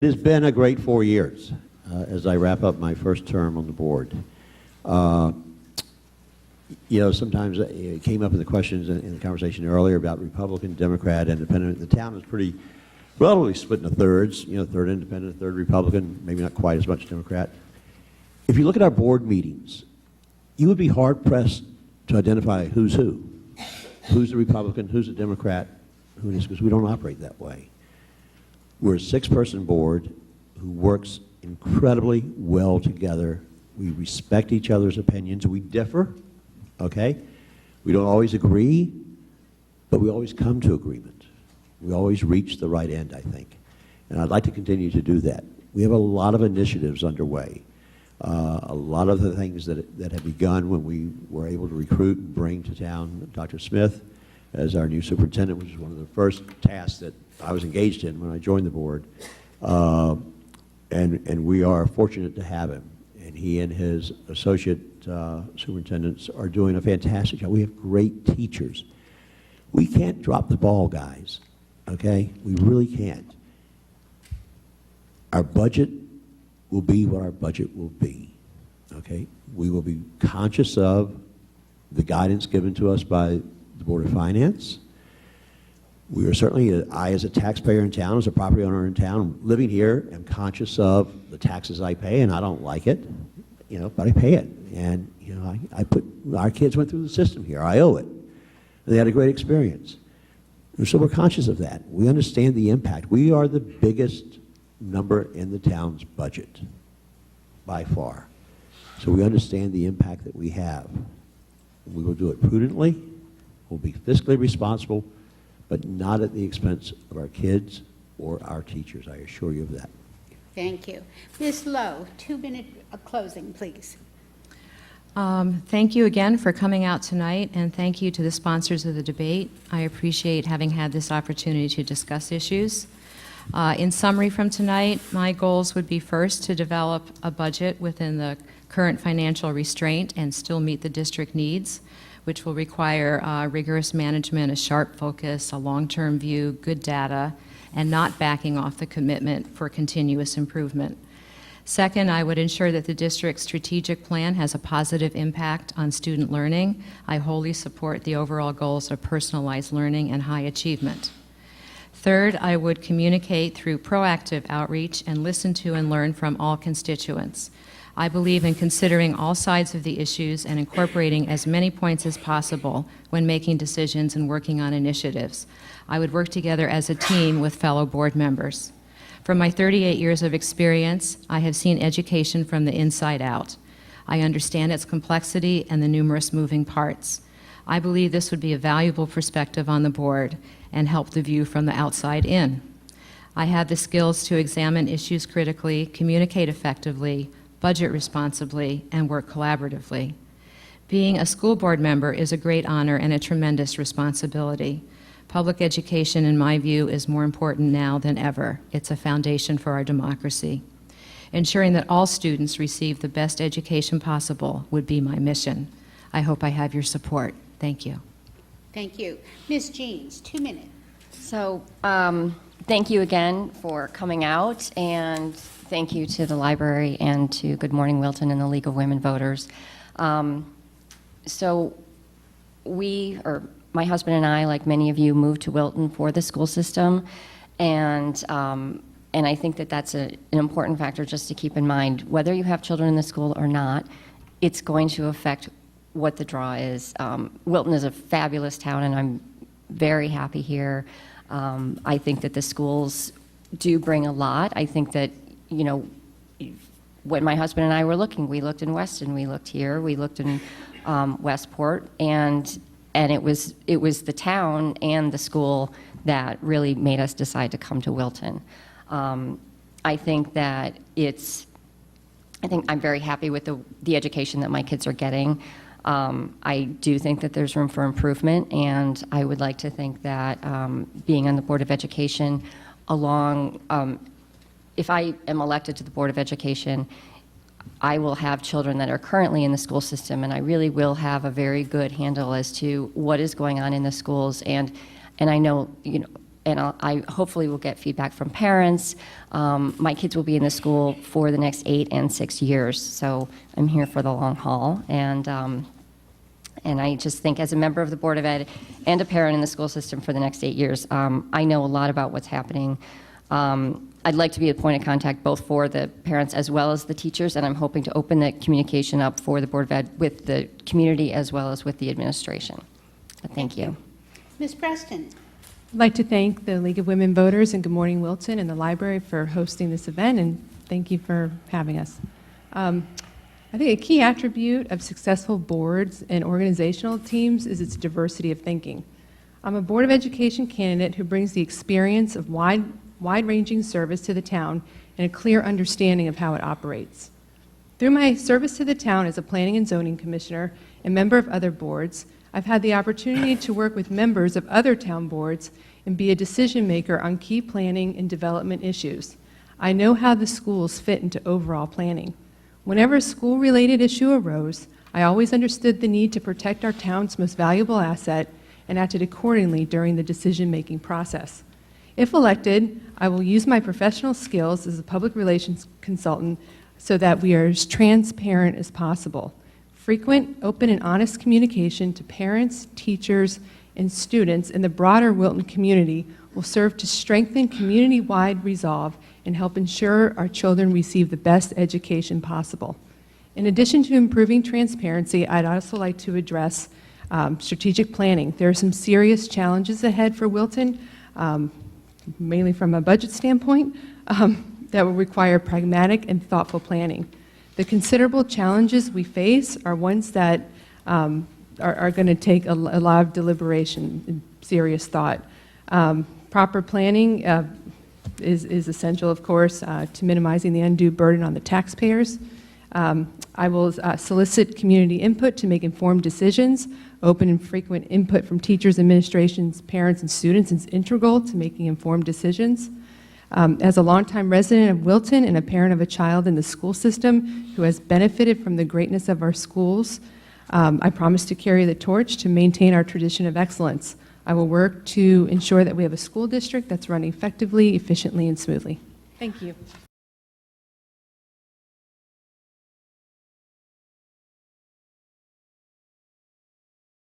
It has been a great 4 years as I wrap up my first term on the board. Sometimes it came up in the questions in the conversation earlier about Republican, Democrat, Independent. The town is pretty relatively split into thirds, third Independent, third Republican, maybe not quite as much Democrat. If you look at our board meetings, you would be hard-pressed to identify who's who. Who's the Republican, who's the Democrat, who it is, because we don't operate that way. We're a 6-person board who works incredibly well together. We respect each other's opinions. We differ, okay? We don't always agree, but we always come to agreement. We always reach the right end, I think. And I'd like to continue to do that. We have a lot of initiatives underway. A lot of the things that have begun when we were able to recruit and bring to town Dr. Smith as our new superintendent, which is one of the first tasks that I was engaged in when I joined the board. And we are fortunate to have him. And he and his associate superintendents are doing a fantastic job. We have great teachers. We can't drop the ball, guys, okay? We really can't. Our budget will be what our budget will be, okay? We will be conscious of the guidance given to us by the Board of Finance. We are certainly, I as a taxpayer in town, as a property owner in town, living here, am conscious of the taxes I pay, and I don't like it, but I pay it. And, our kids went through the system here. I owe it. And they had a great experience. And so we're conscious of that. We understand the impact. We are the biggest number in the town's budget, by far. So we understand the impact that we have. We will do it prudently. We'll be fiscally responsible, but not at the expense of our kids or our teachers. I assure you of that. Thank you. Ms. Low, 2-minute closing, please. Thank you again for coming out tonight, and thank you to the sponsors of the debate. I appreciate having had this opportunity to discuss issues. In summary from tonight, my goals would be first to develop a budget within the current financial restraint and still meet the district needs, which will require rigorous management, a sharp focus, a long-term view, good data, and not backing off the commitment for continuous improvement. Second, I would ensure that the district's strategic plan has a positive impact on student learning. I wholly support the overall goals of personalized learning and high achievement. Third, I would communicate through proactive outreach and listen to and learn from all constituents. I believe in considering all sides of the issues and incorporating as many points as possible when making decisions and working on initiatives. I would work together as a team with fellow board members. From my 38 years of experience, I have seen education from the inside out. I understand its complexity and the numerous moving parts. I believe this would be a valuable perspective on the board and help the view from the outside in. I have the skills to examine issues critically, communicate effectively, budget responsibly, and work collaboratively. Being a school board member is a great honor and a tremendous responsibility. Public education, in my view, is more important now than ever. It's a foundation for our democracy. Ensuring that all students receive the best education possible would be my mission. I hope I have your support. Thank you. Thank you. Ms. Jeanes, 2 minutes. So thank you again for coming out, and thank you to the library and to Good Morning Wilton and the League of Women Voters. My husband and I, like many of you, moved to Wilton for the school system, and I think that that's an important factor just to keep in mind. Whether you have children in the school or not, it's going to affect what the draw is. Wilton is a fabulous town, and I'm very happy here. I think that the schools do bring a lot. I think that, when my husband and I were looking, we looked in Weston, we looked here, we looked in Westport, and it was the town and the school that really made us decide to come to Wilton. I think I'm very happy with the education that my kids are getting. I do think that there's room for improvement, and I would like to think that being on the Board of Education if I am elected to the Board of Education, I will have children that are currently in the school system, and I really will have a very good handle as to what is going on in the schools. And I know, I hopefully will get feedback from parents. My kids will be in the school for the next 8 and 6 years, so I'm here for the long haul. And I just think as a member of the Board of Ed and a parent in the school system for the next 8 years, I know a lot about what's happening. I'd like to be a point of contact both for the parents as well as the teachers, and I'm hoping to open the communication up for the Board of Ed with the community as well as with the administration. But thank you. Ms. Preston? I'd like to thank the League of Women Voters and Good Morning Wilton and the library for hosting this event, and thank you for having us. I think a key attribute of successful boards and organizational teams is its diversity of thinking. I'm a Board of Education candidate who brings the experience of wide-ranging service to the town and a clear understanding of how it operates. Through my service to the town as a Planning and Zoning Commissioner and member of other boards, I've had the opportunity to work with members of other town boards and be a decision maker on key planning and development issues. I know how the schools fit into overall planning. Whenever a school-related issue arose, I always understood the need to protect our town's most valuable asset and acted accordingly during the decision-making process. If elected, I will use my professional skills as a public relations consultant so that we are as transparent as possible. Frequent, open, and honest communication to parents, teachers, and students in the broader Wilton community will serve to strengthen community-wide resolve and help ensure our children receive the best education possible. In addition to improving transparency, I'd also like to address strategic planning. There are some serious challenges ahead for Wilton, mainly from a budget standpoint, that will require pragmatic and thoughtful planning. The considerable challenges we face are ones that are going to take a lot of deliberation and serious thought. Proper planning is essential, of course, to minimizing the undue burden on the taxpayers. I will solicit community input to make informed decisions. Open and frequent input from teachers, administrations, parents, and students is integral to making informed decisions. As a longtime resident of Wilton and a parent of a child in the school system who has benefited from the greatness of our schools, I promise to carry the torch to maintain our tradition of excellence. I will work to ensure that we have a school district that's running effectively, efficiently, and smoothly. Thank you.